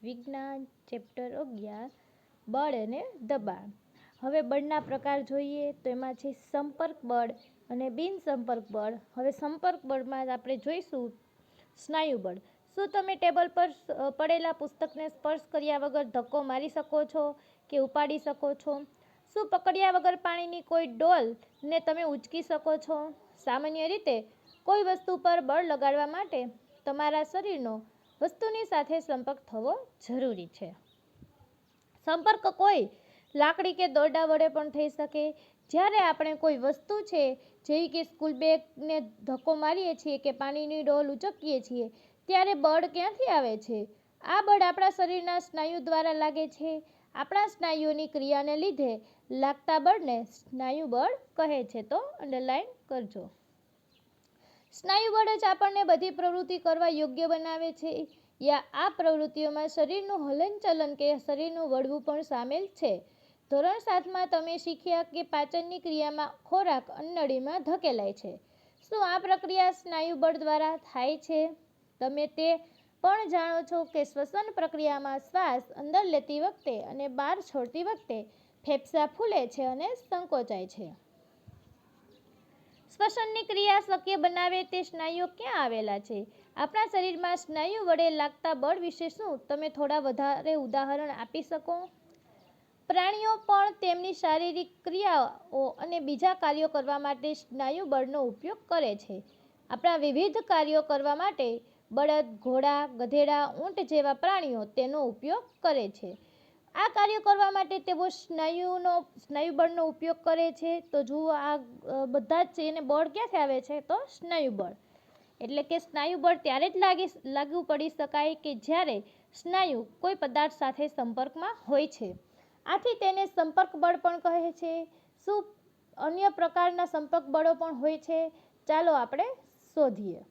વિજ્ઞાન ચેપ્ટર 11 બળ અને દબાણ. હવે બળના પ્રકાર જોઈએ તો એમાં છે સંપર્ક બળ અને બિન સંપર્ક બળ. હવે સંપર્ક બળમાં આપણે જોઈશું સ્નાયુ બળ. શું તમે ટેબલ પર પડેલા પુસ્તકને સ્પર્શ કર્યા વગર ધક્કો મારી શકો છો કે ઉપાડી શકો છો? શું પકડ્યા વગર પાણીની કોઈ ડોલને તમે ઉંચકી શકો છો? સામાન્ય રીતે કોઈ વસ્તુ પર બળ લગાડવા માટે તમારા શરીરનો વસ્તુની સાથે સંપર્ક થવો જરૂરી છે. સંપર્ક કોઈ લાકડી કે દોરડા વડે પણ થઈ શકે. જ્યારે આપણે કોઈ વસ્તુ છે જેવી કે સ્કૂલ બેગને ધક્કો મારીએ છીએ કે પાણીની ડોલ ઉંચકીએ છીએ ત્યારે બળ ક્યાંથી આવે છે? આ બળ આપણા શરીરના સ્નાયુ દ્વારા લાગે છે. આપણા સ્નાયુઓની ક્રિયાને લીધે લાગતા બળને સ્નાયુ બળ કહે છે. તો અંડરલાઈન કરજો. સ્નાયુ બળ જ આપણને બધી પ્રવૃત્તિ કરવા યોગ્ય બનાવે છે. આ પ્રવૃત્તિઓમાં શરીરનું હલનચલન કે શરીરનું વળવું પણ સામેલ છે. ધોરણ 7માં તમે શીખ્યા કે પાચનની ક્રિયામાં ખોરાક અન્નનળીમાં ધકેલાય છે. શું આ પ્રક્રિયા સ્નાયુ બળ દ્વારા થાય છે? તમે તે પણ જાણો છો કે શ્વસન પ્રક્રિયામાં શ્વાસ અંદર લેતી વખતે અને બહાર છોડતી વખતે ફેફસાં ફૂલે છે અને સંકોચાય છે. શ્વસનની ક્રિયા શક્ય બનાવે તે સ્નાયુઓ ક્યાં આવેલા છે? આપણા શરીરમાં સ્નાયુ વડે લાગતા બળ વિશે શું તમે થોડા વધારે ઉદાહરણ આપી શકો? પ્રાણીઓ પણ તેમની શારીરિક ક્રિયાઓ અને બીજા કાર્યો કરવા માટે સ્નાયુ બળનો ઉપયોગ કરે છે. આપણા વિવિધ કાર્યો કરવા માટે બળદ, ઘોડા, ગધેડા, ઊંટ જેવા પ્રાણીઓ તેનો ઉપયોગ કરે છે. આ કાર્યો કરવા માટે તેઓ સ્નાયુ બળનો ઉપયોગ કરે છે. તો જુઓ આ બધા જ છે એને બળ ક્યાંથી આવે છે? તો સ્નાયુ બળ. એટલે કે સ્નાયુ બળ ત્યારે જ લાગુ પડી શકાય કે જ્યારે સ્નાયુ કોઈ પદાર્થ સાથે સંપર્કમાં હોય છે. આથી તેને સંપર્ક બળ પણ કહે છે. શું અન્ય પ્રકારના સંપર્ક બળો પણ હોય છે? ચાલો આપણે શોધીએ.